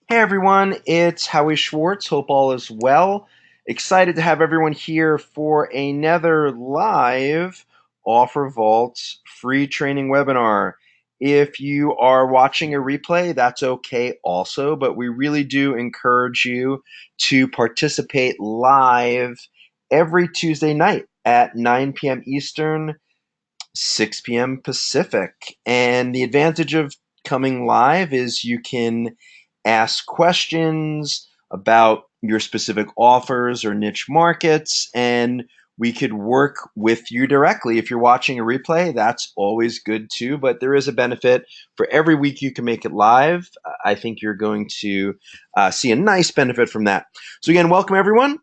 Hey everyone, it's Howie Schwartz. Hope all is well. Excited to have everyone here for another live OfferVault free training webinar. If you are watching a replay, that's okay also, but we really do encourage you to participate live every Tuesday night at 9 p.m. Eastern, 6 p.m. Pacific. And the advantage of coming live is you can ask questions about your specific offers or niche markets, and we could work with you directly. If you're watching a replay, that's always good too, but there is a benefit for every week you can make it live. I think you're going to see a nice benefit from that. So again, welcome everyone.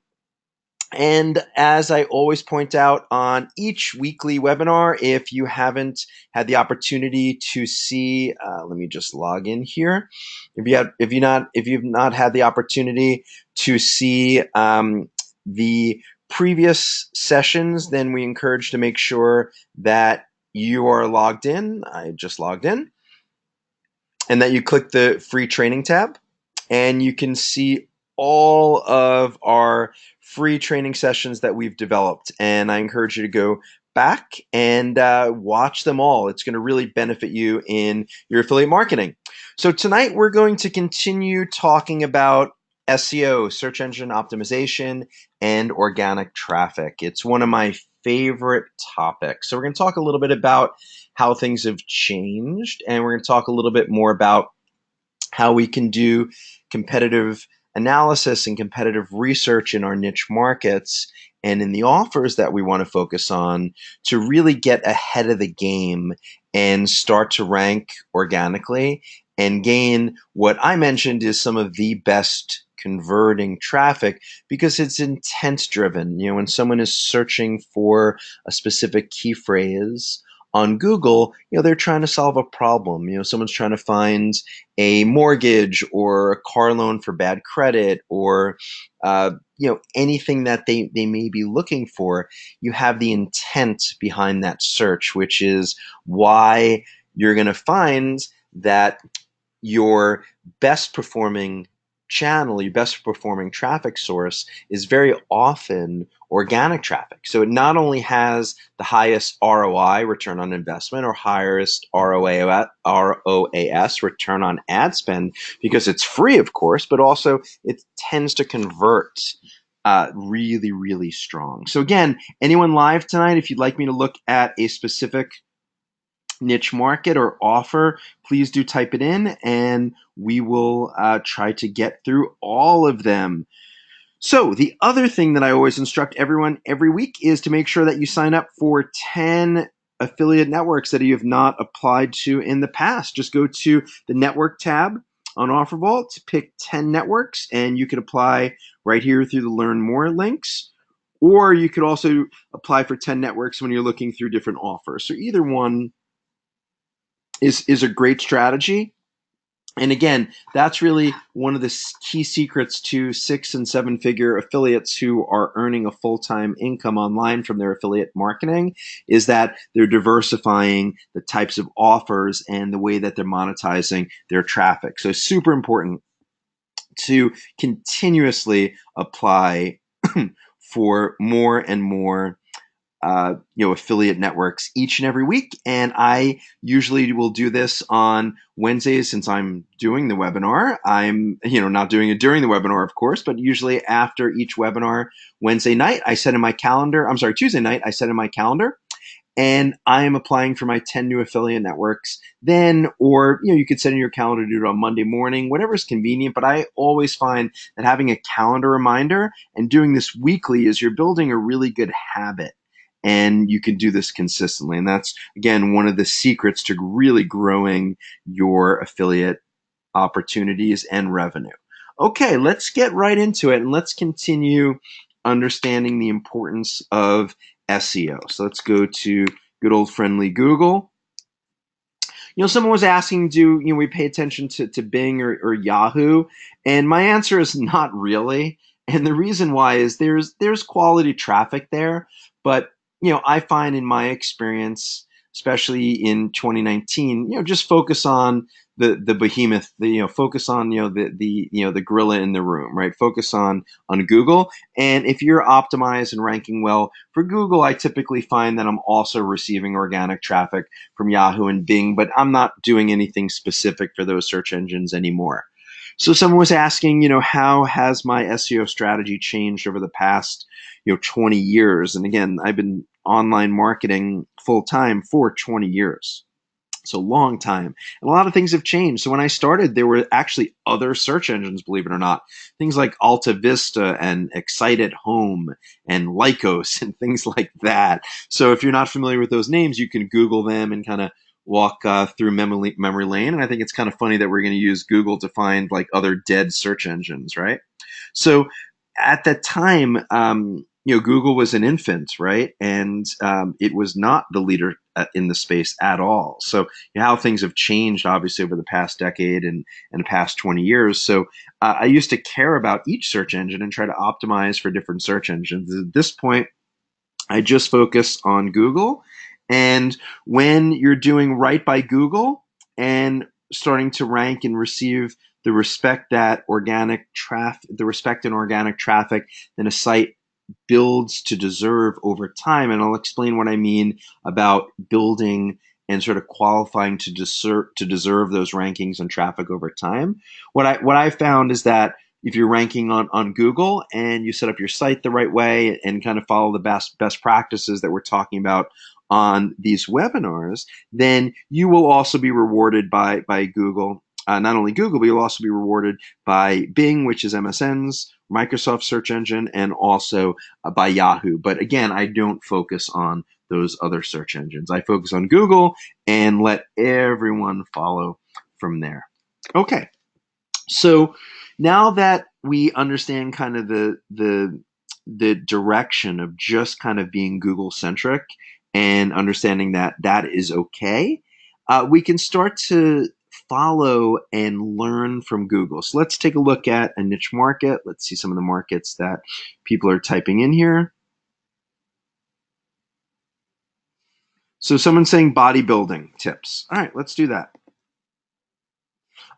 And as I always point out on each weekly webinar, if you haven't had the opportunity to see, let me just log in here. If you've not had the opportunity to see the previous sessions, then we encourage to make sure that you are logged in. I just logged in, and that you click the free training tab, and you can see all of our free training sessions that we've developed. And I encourage you to go back and watch them all. It's going to really benefit you in your affiliate marketing. So tonight we're going to continue talking about SEO, search engine optimization, and organic traffic. It's one of my favorite topics. So we're going to talk a little bit about how things have changed, and we're going to talk a little bit more about how we can do competitive analysis and competitive research in our niche markets and in the offers that we want to focus on to really get ahead of the game and start to rank organically and gain what I mentioned is some of the best converting traffic, because it's intent driven. When someone is searching for a specific key phrase on Google, they're trying to solve a problem. Someone's trying to find a mortgage or a car loan for bad credit, or anything that they may be looking for. You have the intent behind that search, which is why you're going to find that your best performing channel, your best performing traffic source is very often organic traffic. So it not only has the highest ROI, return on investment, or highest ROAS, return on ad spend, because it's free, of course, but also it tends to convert really, really strong. So again, anyone live tonight, if you'd like me to look at a specific niche market or offer, please do type it in, and we will try to get through all of them. So the other thing that I always instruct everyone every week is to make sure that you sign up for 10 affiliate networks that you have not applied to in the past. Just go to the network tab on OfferVault, pick 10 networks, and you can apply right here through the Learn More links. Or you could also apply for 10 networks when you're looking through different offers. So either one is a great strategy. And again, that's really one of the key secrets to 6- and 7-figure affiliates who are earning a full-time income online from their affiliate marketing, is that they're diversifying the types of offers and the way that they're monetizing their traffic. So super important to continuously apply for more and more affiliate networks each and every week. And I usually will do this on Wednesdays, since I'm doing the webinar. I'm, not doing it during the webinar, of course, but usually after each webinar, Tuesday night, I set in my calendar, and I'm applying for my 10 new affiliate networks then, or, you could set in your calendar to do it on Monday morning, whatever's convenient. But I always find that having a calendar reminder and doing this weekly is you're building a really good habit. And you can do this consistently. And that's, again, one of the secrets to really growing your affiliate opportunities and revenue. Okay, let's get right into it, and let's continue understanding the importance of SEO. So let's go to good old friendly Google. Someone was asking, do we pay attention to Bing or Yahoo? And my answer is not really. And the reason why is there's quality traffic there, but I find in my experience, especially in 2019, just focus on the behemoth, focus on, the gorilla in the room, right? Focus on Google. And if you're optimized and ranking well for Google, I typically find that I'm also receiving organic traffic from Yahoo and Bing, but I'm not doing anything specific for those search engines anymore. So someone was asking, how has my SEO strategy changed over the past, 20 years? And again, I've been online marketing full time for 20 years. So long time. And a lot of things have changed. So when I started, there were actually other search engines, believe it or not. Things like Alta Vista and Excite at Home and Lycos and things like that. So if you're not familiar with those names, you can Google them and kind of walk through memory lane. And I think it's kind of funny that we're going to use Google to find like other dead search engines, right? So at that time, Google was an infant, right? And it was not the leader in the space at all. So how things have changed, obviously, over the past decade and the past 20 years. So I used to care about each search engine and try to optimize for different search engines. At this point, I just focus on Google. And when you're doing right by Google and starting to rank and receive the respect that the respect in organic traffic, then a site builds to deserve over time. And I'll explain what I mean about building and sort of qualifying to deserve those rankings and traffic over time. What I found is that if you're ranking on Google and you set up your site the right way and kind of follow the best practices that we're talking about on these webinars, then you will also be rewarded by Google. Not only Google, but you'll also be rewarded by Bing, which is MSN's Microsoft search engine, and also by Yahoo. But again, I don't focus on those other search engines. I focus on Google and let everyone follow from there. Okay, so now that we understand kind of the direction of just kind of being Google centric and understanding that that is okay, we can start to follow and learn from Google. So let's take a look at a niche market. Let's see some of the markets that people are typing in here. So someone's saying bodybuilding tips. All right, let's do that.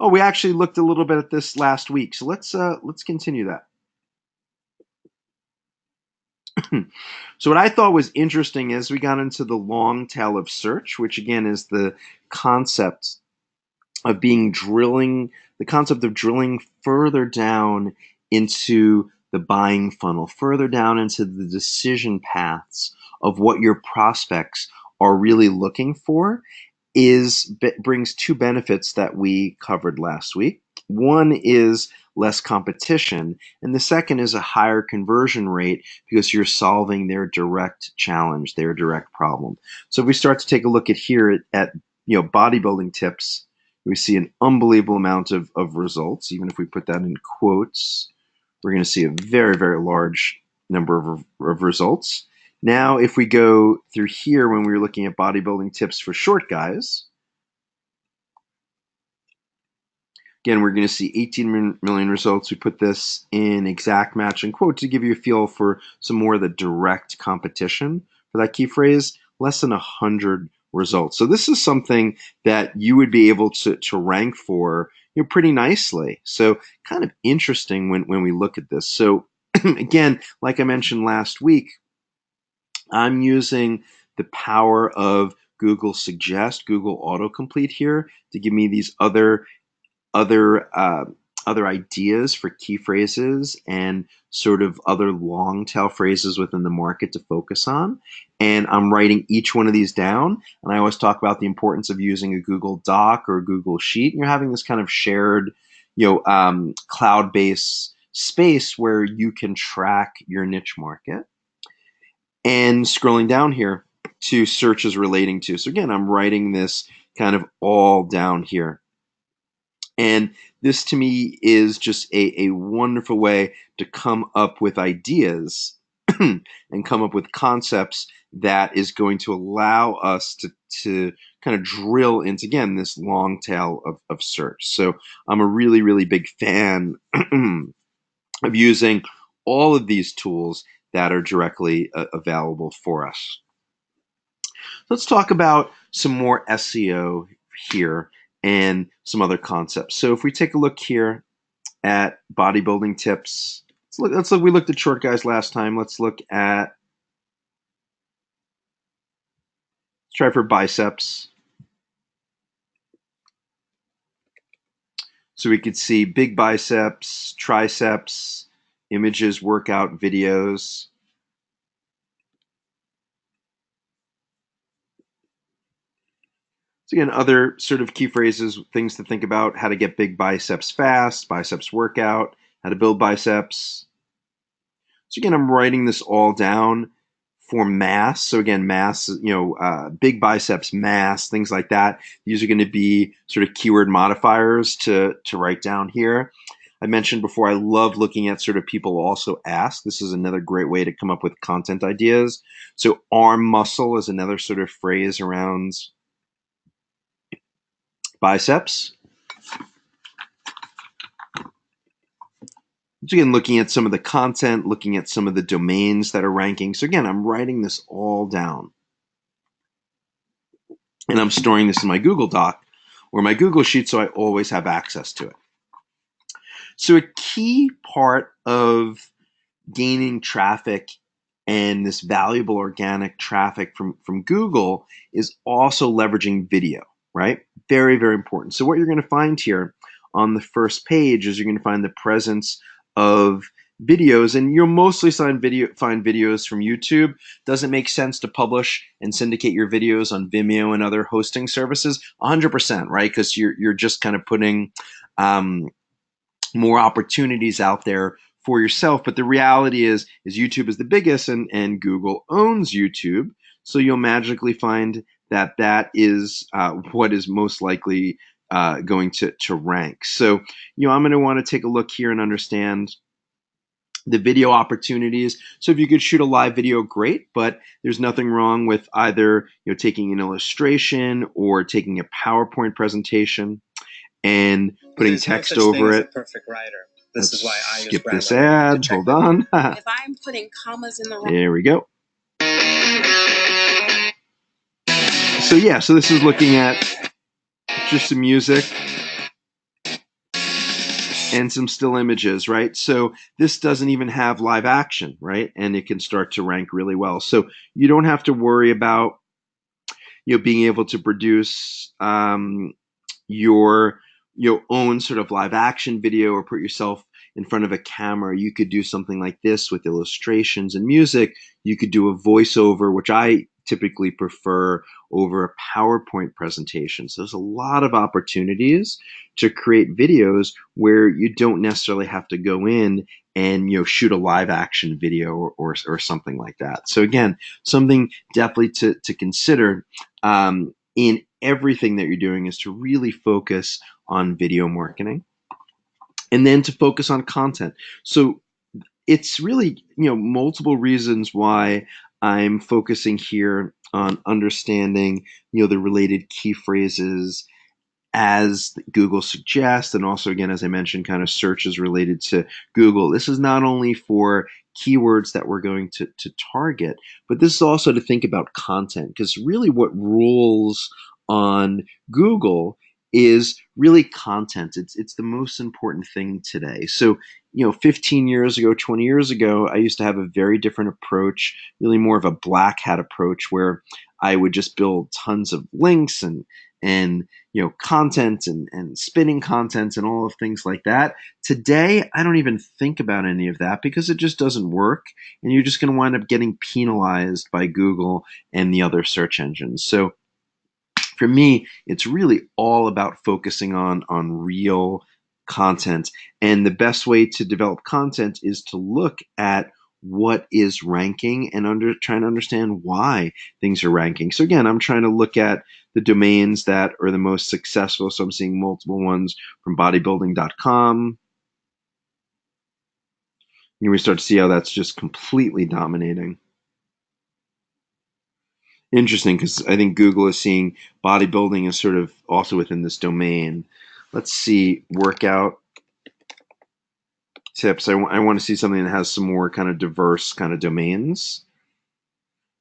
Oh, we actually looked a little bit at this last week. So let's continue that. So what I thought was interesting is we got into the long tail of search, which again is the concept of the concept of drilling further down into the buying funnel, further down into the decision paths of what your prospects are really looking for brings two benefits that we covered last week. One is less competition, and the second is a higher conversion rate because you're solving their direct challenge, their direct problem. So if we start to take a look at here at bodybuilding tips, we see an unbelievable amount of results. Even if we put that in quotes, we're going to see a very, very large number of results. Now, if we go through here when we were looking at bodybuilding tips for short guys, again, we're going to see 18 million results. We put this in exact match and quote to give you a feel for some more of the direct competition for that key phrase, less than 100 results. So this is something that you would be able to rank for pretty nicely. So kind of interesting when we look at this. So again, like I mentioned last week, I'm using the power of Google Suggest, Google Autocomplete here to give me these other ideas for key phrases and sort of other long tail phrases within the market to focus on. And I'm writing each one of these down. And I always talk about the importance of using a Google Doc or a Google Sheet. And you're having this kind of shared, cloud-based space where you can track your niche market. And scrolling down here to searches relating to. So again, I'm writing this kind of all down here. And this to me is just a wonderful way to come up with ideas and come up with concepts that is going to allow us to kind of drill into, again, this long tail of search. So I'm a really, really big fan of using all of these tools that are directly available for us. Let's talk about some more SEO here and some other concepts. So if we take a look here at bodybuilding tips, let's look. We looked at short guys last time. Let's try for biceps. So we could see big biceps, triceps, images, workout videos. So again, other sort of key phrases, things to think about: how to get big biceps fast, biceps workout, how to build biceps. So again, I'm writing this all down for mass. So again, mass, big biceps, mass, things like that. These are going to be sort of keyword modifiers to write down here. I mentioned before, I love looking at sort of people also ask. This is another great way to come up with content ideas. So arm muscle is another sort of phrase around biceps. So again, looking at some of the content, looking at some of the domains that are ranking. So again, I'm writing this all down. And I'm storing this in my Google Doc or my Google Sheet so I always have access to it. So a key part of gaining traffic and this valuable organic traffic from Google is also leveraging video, right? Very, very important. So what you're going to find here on the first page is you're going to find the presence of videos, and you'll mostly find videos from YouTube. Doesn't make sense to publish and syndicate your videos on Vimeo and other hosting services? 100%, right? Because you're just kind of putting more opportunities out there for yourself. But the reality is YouTube is the biggest, and Google owns YouTube. So you'll magically find that is what is most likely going to rank. So, I'm going to want to take a look here and understand the video opportunities. So if you could shoot a live video, great, but there's nothing wrong with either taking an illustration or taking a PowerPoint presentation and putting text over it. Perfect writer. This is why I skip this ad. Hold on. If I'm putting commas in the right. There we go. So yeah, so this is looking at just some music and some still images, right? So this doesn't even have live action, right? And it can start to rank really well. So you don't have to worry about being able to produce your own sort of live action video or put yourself in front of a camera. You could do something like this with illustrations and music. You could do a voiceover, which I typically prefer over a PowerPoint presentation. So there's a lot of opportunities to create videos where you don't necessarily have to go in and shoot a live action video or something like that. So again, something definitely to consider in everything that you're doing is to really focus on video marketing and then to focus on content. So it's really multiple reasons why I'm focusing here on understanding the related key phrases as Google suggests, and also again, as I mentioned, kind of searches related to Google. This is not only for keywords that we're going to target, but this is also to think about content, because really what rules on Google is really content. It's the most important thing today. So 15 years ago, 20 years ago, I used to have a very different approach, really more of a black hat approach, where I would just build tons of links and content and spinning content and all of things like that. Today, I don't even think about any of that because it just doesn't work, and you're just going to wind up getting penalized by Google and the other search engines. So for me, it's really all about focusing on real content. And the best way to develop content is to look at what is ranking and trying to understand why things are ranking. So again, I'm trying to look at the domains that are the most successful. So I'm seeing multiple ones from bodybuilding.com. And we start to see how that's just completely dominating. Interesting, because I think Google is seeing bodybuilding as sort of also within this domain. Let's see, workout tips. I want to see something that has some more kind of diverse kind of domains.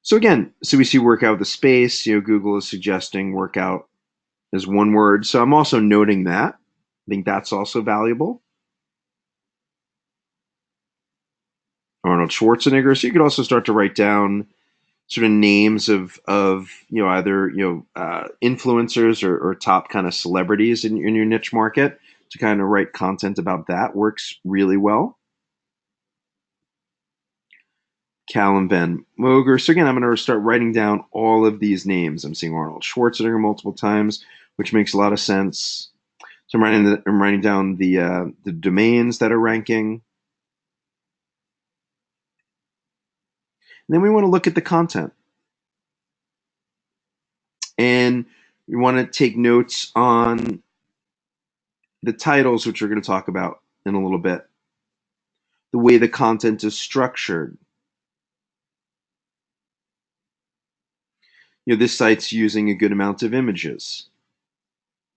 So again, so we see workout with a space. Google is suggesting workout as one word. So I'm also noting that. I think that's also valuable. Arnold Schwarzenegger. So you could also start to write down sort of names of either influencers or top kind of celebrities in your niche market to kind of write content about that. Works really well. Callum Ben Moger. So again, I'm going to start writing down all of these names. I'm seeing Arnold Schwarzenegger multiple times, which makes a lot of sense. So I'm writing down the domains that are ranking. And then we want to look at the content. And we want to take notes on the titles, which we're going to talk about in a little bit. The way the content is structured. This site's using a good amount of images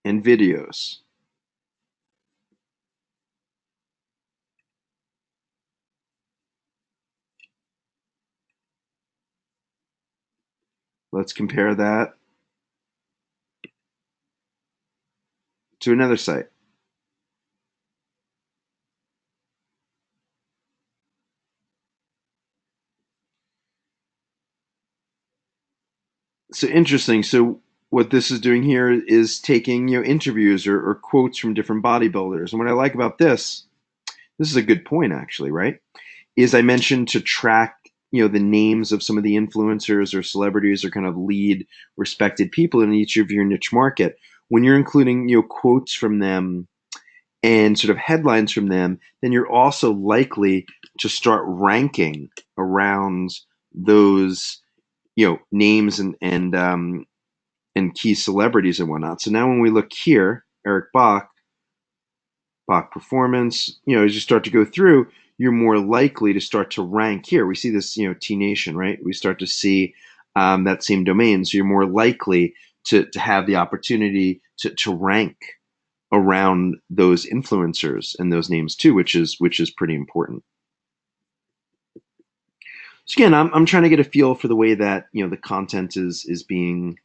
and videos. Let's compare that to another site. So interesting. So what this is doing here is taking interviews or quotes from different bodybuilders. And what I like about this is a good point actually, right? Is I mentioned to track the names of some of the influencers or celebrities or kind of lead respected people in each of your niche market. When you're including quotes from them and sort of headlines from them, then you're also likely to start ranking around those names and key celebrities and whatnot. So now when we look here, Eric Bach performance, as you start to go through, you're more likely to start to rank here. We see this, T Nation, right? We start to see that same domain. So you're more likely to have the opportunity to rank around those influencers and those names too, which is pretty important. So again, I'm trying to get a feel for the way that the content is being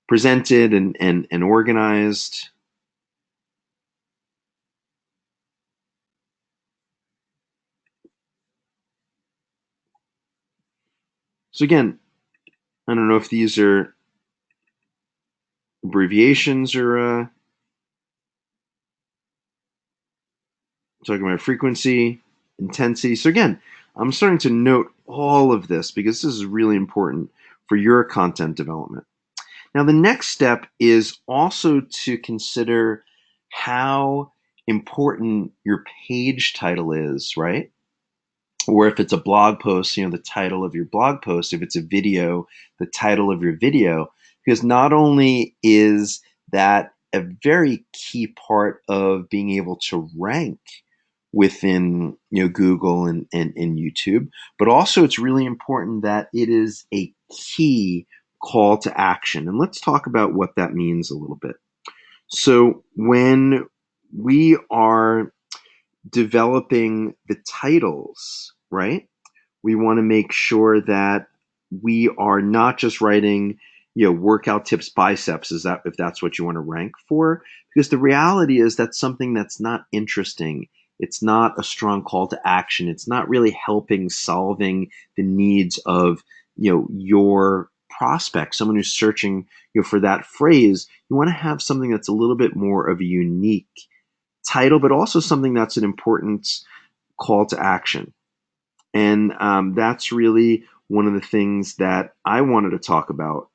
presented and organized. So again, I don't know if these are abbreviations or talking about frequency, intensity. So again, I'm starting to note all of this because this is really important for your content development. Now, the next step is also to consider how important your page title is, right? Or if it's a blog post, the title of your blog post. If it's a video, the title of your video. Because not only is that a very key part of being able to rank within Google and YouTube, but also it's really important that it is a key call to action. And let's talk about what that means a little bit. So when we are developing the titles, right? We want to make sure that we are not just writing, workout tips biceps, is that if that's what you want to rank for? Because the reality is that's something that's not interesting. It's not a strong call to action. It's not really helping solving the needs of, your prospect, someone who's searching, for that phrase. You want to have something that's a little bit more of a unique title, but also something that's an important call to action. And that's really one of the things that I wanted to talk about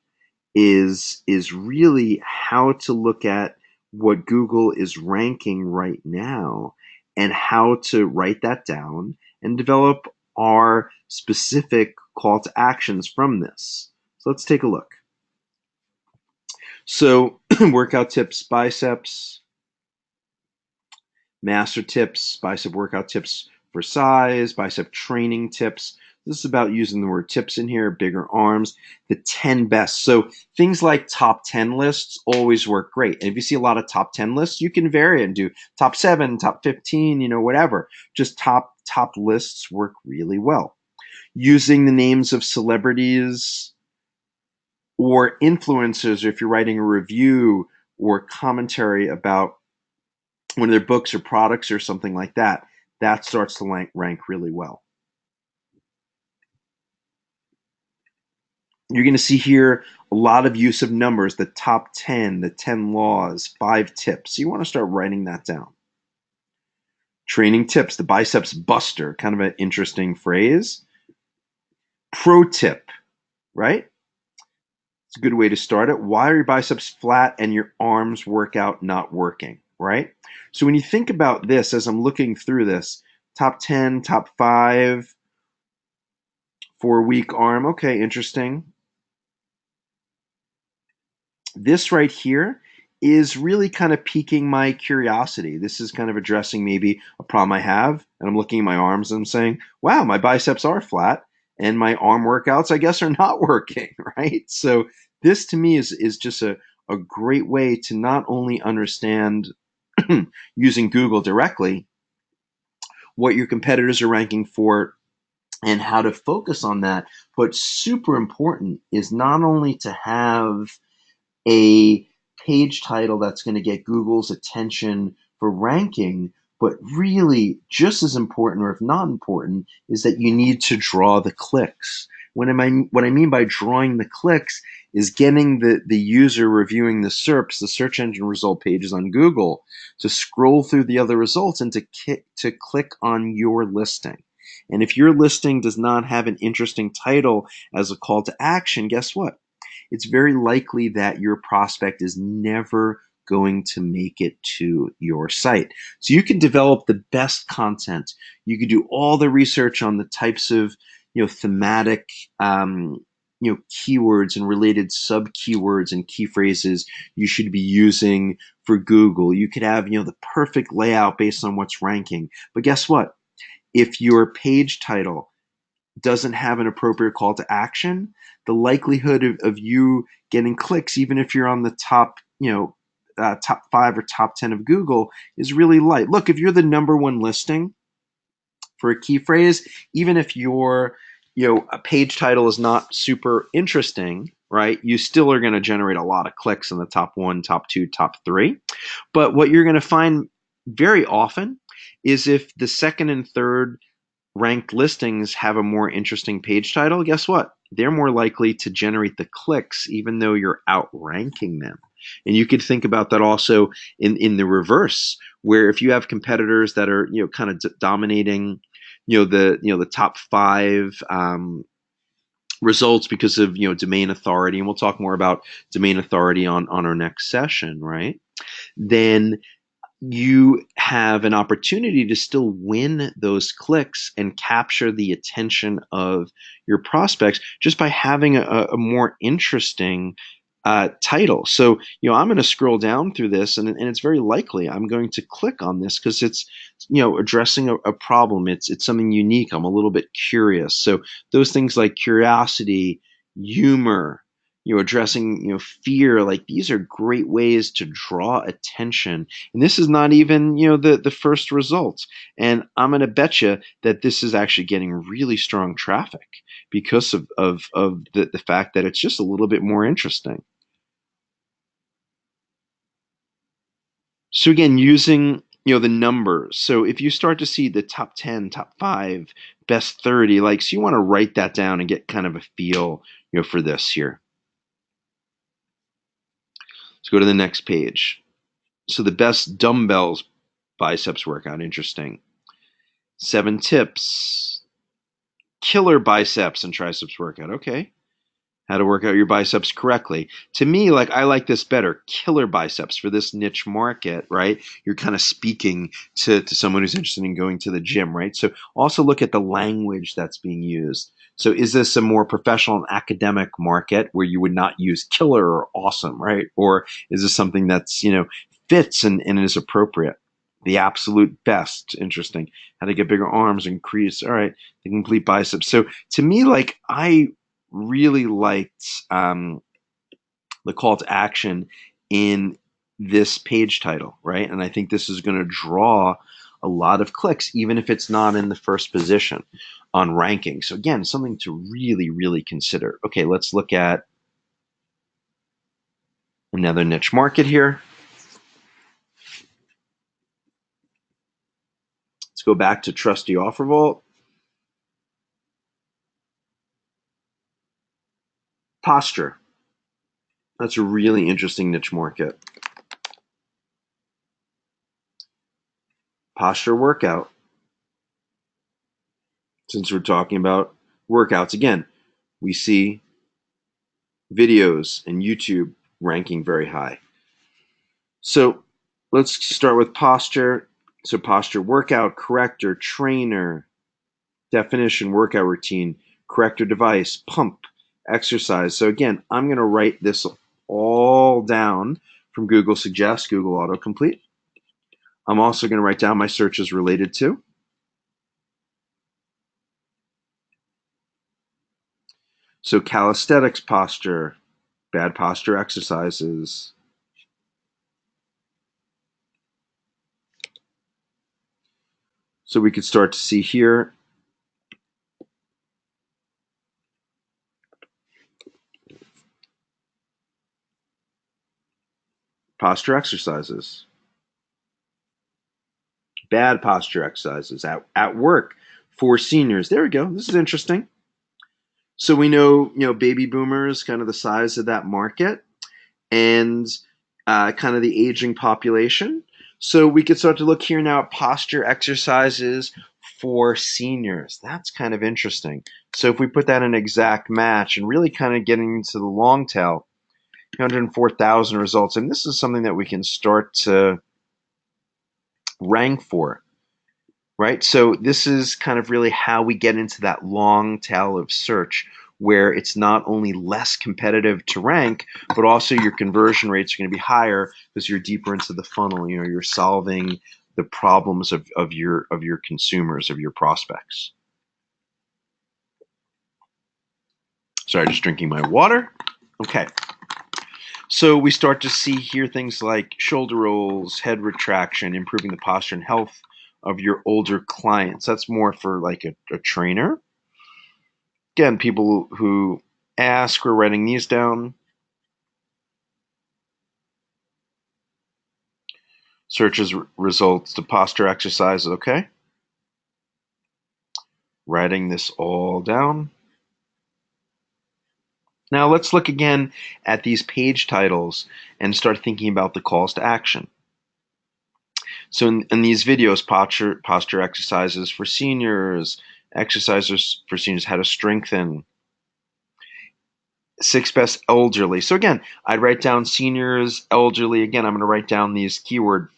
is really how to look at what Google is ranking right now and how to write that down and develop our specific call to actions from this. So let's take a look. So workout tips, biceps, master tips, bicep workout tips for size, bicep training tips. This is about using the word tips in here, bigger arms, the 10 best. So things like top 10 lists always work great. And if you see a lot of top 10 lists, you can vary and do top 7, top 15, whatever. Just top lists work really well. using the names of celebrities or influencers, or if you're writing a review or commentary about one of their books or products or something like that, that starts to rank really well. You're going to see here a lot of use of numbers, the top 10, the 10 laws, 5 tips. So you want to start writing that down. Training tips, the biceps buster, kind of an interesting phrase. Pro tip, right? It's a good way to start it. Why are your biceps flat and your arms workout not working, right? So when you think about this, as I'm looking through this, top 10, top 5 for a weak arm, okay, interesting. This right here is really kind of piquing my curiosity. This is kind of addressing maybe a problem I have, and I'm looking at my arms and I'm saying, wow, my biceps are flat and my arm workouts, I guess, are not working, right? So this to me is just a great way to not only understand using Google directly what your competitors are ranking for and how to focus on that, but super important is not only to have a page title that's going to get Google's attention for ranking, but really just as important, or if not important, is that you need to draw the clicks. What I mean by drawing the clicks is getting the user reviewing the SERPs, the search engine result pages on Google, to scroll through the other results and to click on your listing. And if your listing does not have an interesting title as a call to action, guess what? It's very likely that your prospect is never going to make it to your site. So you can develop the best content. You can do all the research on the types of thematic keywords and related sub keywords and key phrases you should be using for Google. You could have the perfect layout based on what's ranking. But guess what? If your page title doesn't have an appropriate call to action, the likelihood of you getting clicks, even if you're on the top, top 5 or top 10 of Google, is really light. Look, if you're the number 1 listing for a key phrase, even if your, a page title is not super interesting, right? You still are going to generate a lot of clicks in the top 1, top 2, top 3. But what you're going to find very often is if the second and third ranked listings have a more interesting page title, guess what? They're more likely to generate the clicks even though you're outranking them. And you could think about that also in the reverse, where if you have competitors that are kind of dominating the top 5 results because of domain authority, and we'll talk more about domain authority on our next session, right? Then you have an opportunity to still win those clicks and capture the attention of your prospects just by having a more interesting title. So, I'm going to scroll down through this, and it's very likely I'm going to click on this because it's, addressing a problem. It's something unique. I'm a little bit curious. So those things like curiosity, humor, addressing, fear, like these are great ways to draw attention. And this is not even, the first results. And I'm going to bet you that this is actually getting really strong traffic because of the fact that it's just a little bit more interesting. So again, using the numbers. So if you start to see the top 10, top 5, best 30, like, so you want to write that down and get kind of a feel, for this here. Let's go to the next page. So the best dumbbells biceps workout, interesting. 7 tips. Killer biceps and triceps workout, okay. How to work out your biceps correctly. To me, like, I like this better. Killer biceps for this niche market, right? You're kind of speaking to someone who's interested in going to the gym, right? So also look at the language that's being used. So is this a more professional and academic market where you would not use killer or awesome, right? Or is this something that's, fits and is appropriate? The absolute best, interesting. How to get bigger arms, increase, all right, the complete biceps. So to me, like, I really liked the call to action in this page title, right? And I think this is going to draw a lot of clicks, even if it's not in the first position on ranking. So again, something to really, really consider. Okay, let's look at another niche market here. Let's go back to trusty OfferVault. Posture. That's a really interesting niche market. Posture workout. Since we're talking about workouts, again, we see videos and YouTube ranking very high. So let's start with posture. So posture workout, corrector, trainer, definition, workout routine, corrector device, pump, exercise. So again, I'm going to write this all down from Google Suggest, Google Autocomplete. I'm also going to write down my searches related to. So calisthenics posture, bad posture exercises. So we could start to see here posture exercises, bad posture exercises at work for seniors. There we go. This is interesting. So we know, baby boomers, kind of the size of that market, and kind of the aging population. So we could start to look here now at posture exercises for seniors. That's kind of interesting. So if we put that in exact match and really kind of getting into the long tail, 104,000 results, and this is something that we can start to rank for, right? So this is kind of really how we get into that long tail of search, where it's not only less competitive to rank, but also your conversion rates are going to be higher because you're deeper into the funnel. You're solving the problems of your consumers, of your prospects. Sorry, just drinking my water. Okay. So we start to see here things like shoulder rolls, head retraction, improving the posture and health of your older clients. That's more for like a trainer. Again, people who ask, we're writing these down. Searches results to posture exercises, okay? Writing this all down. Now let's look again at these page titles and start thinking about the calls to action. So in these videos, posture exercises for seniors, exercises for seniors, how to strengthen, 6 best elderly. So again, I'd write down seniors, elderly. Again, I'm going to write down these keyword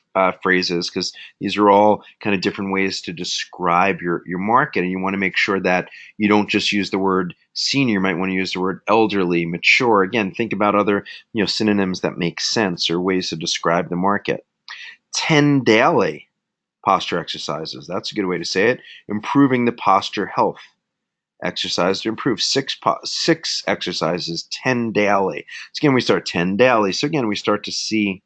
phrases because these are all kind of different ways to describe your market, and you want to make sure that you don't just use the word senior. You might want to use the word elderly, mature. Again, think about other synonyms that make sense or ways to describe the market. 10 daily posture exercises. That's a good way to say it. Improving the posture health. Exercise to improve. Six exercises, 10 daily. So again, we start 10 daily. So again, we start to see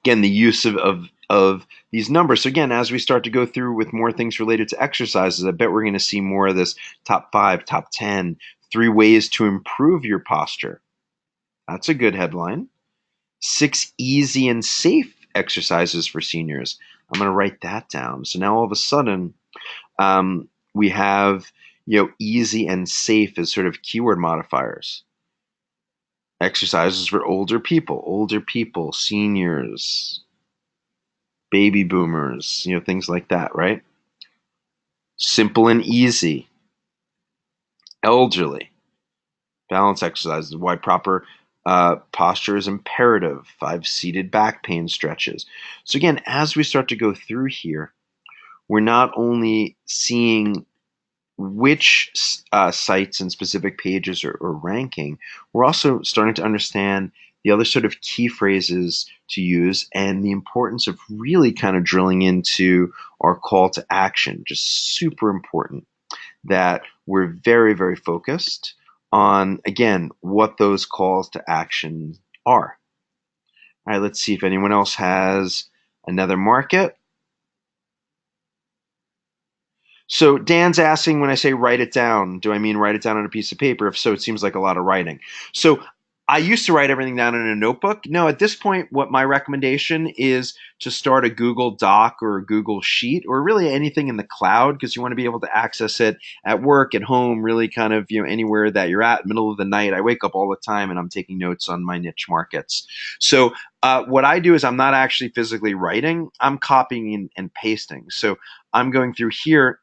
again the use of these numbers. So again, as we start to go through with more things related to exercises, I bet we're going to see more of this top 5, top 10, 3 ways to improve your posture. That's a good headline. 6 easy and safe exercises for seniors. I'm going to write that down. So now all of a sudden, we have easy and safe as sort of keyword modifiers. Exercises for older people, seniors, baby boomers, things like that, right? Simple and easy. Elderly. Balance exercises. Why proper posture is imperative. 5 seated back pain stretches. So again, as we start to go through here, we're not only seeing which sites and specific pages are ranking, we're also starting to understand the other sort of key phrases to use and the importance of really kind of drilling into our call to action. Just super important that we're very, very focused on, again, what those calls to action are. All right, let's see if anyone else has another market. So Dan's asking, when I say write it down, do I mean write it down on a piece of paper? If so, it seems like a lot of writing. So I used to write everything down in a notebook. No, at this point, what my recommendation is to start a Google Doc or a Google Sheet or really anything in the cloud, because you want to be able to access it at work, at home, really kind of, anywhere that you're at, middle of the night. I wake up all the time and I'm taking notes on my niche markets. So what I do is I'm not actually physically writing, I'm copying and pasting. So I'm going through here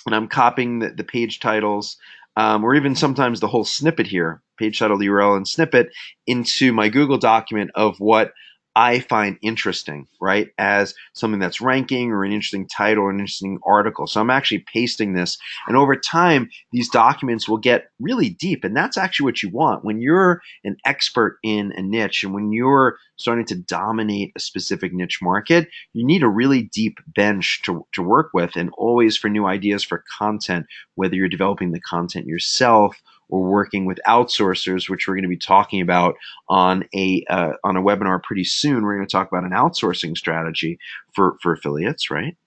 and I'm copying the page titles, or even sometimes the whole snippet here, page title, URL, and snippet, into my Google document of what I find interesting, right, as something that's ranking or an interesting title or an interesting article. So I'm actually pasting this, and over time, these documents will get really deep, and that's actually what you want. When you're an expert in a niche and when you're starting to dominate a specific niche market, you need a really deep bench to work with, and always for new ideas for content, whether you're developing the content yourself or working with outsourcers, which we're going to be talking about on a webinar pretty soon. We're going to talk about an outsourcing strategy for affiliates, right?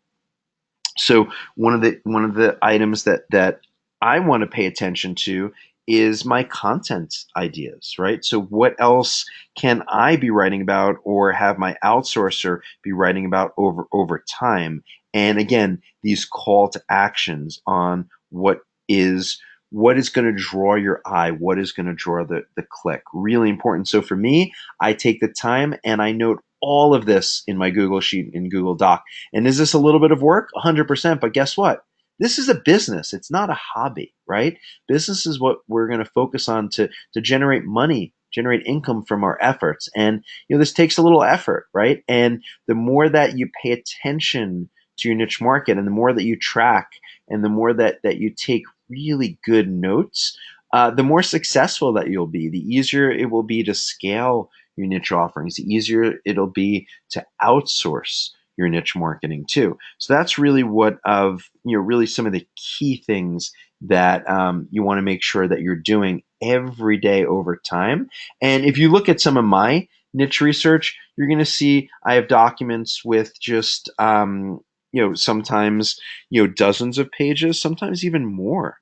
So one of the items that I want to pay attention to is my content ideas, right? So what else can I be writing about or have my outsourcer be writing about over time? And again, these call to actions on what is going to draw your eye, what is going to draw the click. Really important. So for me, I take the time and I note all of this in my Google Sheet in Google Doc. And is this a little bit of work? 100%. But guess what? This is a business. It's not a hobby, right? Business is what we're going to focus on to generate money, generate income from our efforts. And this takes a little effort, right? And the more that you pay attention to your niche market, and the more that you track, and the more that you take really good notes, the more successful that you'll be. The easier it will be to scale your niche offerings. The easier it'll be to outsource your niche marketing too. So that's really really some of the key things that you want to make sure that you're doing every day over time. And if you look at some of my niche research, you're going to see I have documents with just sometimes dozens of pages, sometimes even more.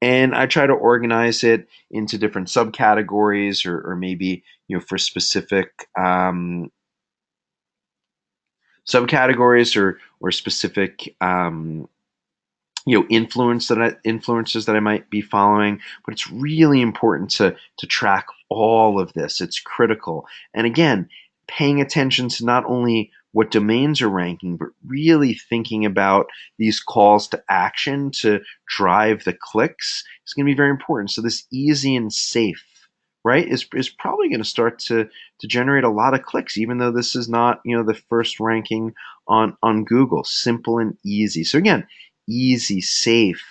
And I try to organize it into different subcategories, or maybe for specific subcategories, or specific influences that I might be following. But it's really important to track all of this. It's critical. And again, paying attention to not only what domains are ranking, but really thinking about these calls to action to drive the clicks is going to be very important. So this easy and safe, right, is probably going to start to generate a lot of clicks, even though this is not the first ranking on Google. Simple and easy. So again, easy, safe.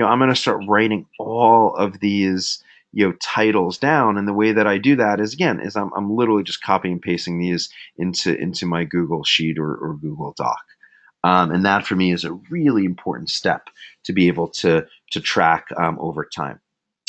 I'm going to start writing all of these titles down, and the way that I do that is, again, I'm literally just copying and pasting these into my Google Sheet or Google Doc. And that for me is a really important step to be able to track over time.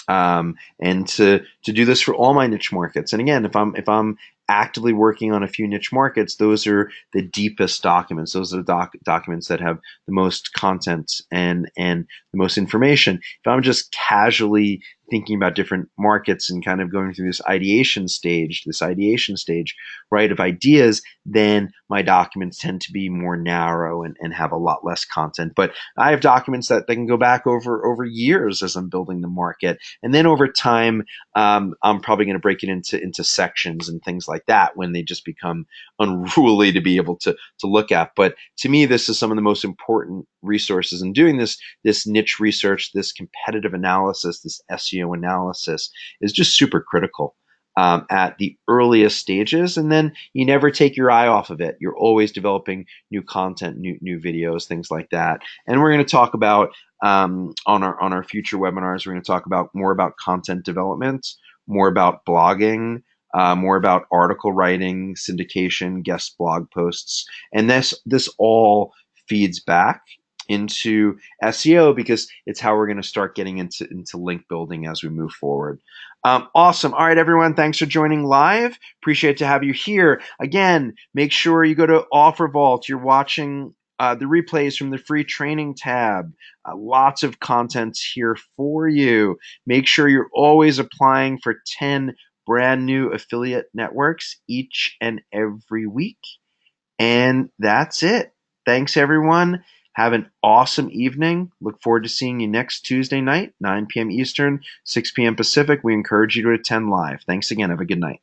And to do this for all my niche markets. And again, if I'm actively working on a few niche markets, those are the deepest documents. Those are the documents that have the most content and the most information. If I'm just casually thinking about different markets and kind of going through this ideation stage, right, of ideas, then my documents tend to be more narrow and have a lot less content. But I have documents that can go back over years as I'm building the market. And then over time, I'm probably going to break it into sections and things like that when they just become unruly to be able to look at. But to me, this is some of the most important resources in doing this niche research, this competitive analysis, this SEO analysis is just super critical at the earliest stages. And then you never take your eye off of it. You're always developing new content, new videos, things like that. And we're going to talk about on our future webinars, we're going to talk about more about content development, more about blogging, more about article writing, syndication, guest blog posts, and this all feeds back into SEO, because it's how we're going to start getting into link building as we move forward. Awesome. All right, everyone. Thanks for joining live. Appreciate to have you here. Again, make sure you go to OfferVault. You're watching the replays from the free training tab. Lots of contents here for you. Make sure you're always applying for 10 brand new affiliate networks each and every week. And that's it. Thanks, everyone. Have an awesome evening. Look forward to seeing you next Tuesday night, 9 p.m. Eastern, 6 p.m. Pacific. We encourage you to attend live. Thanks again. Have a good night.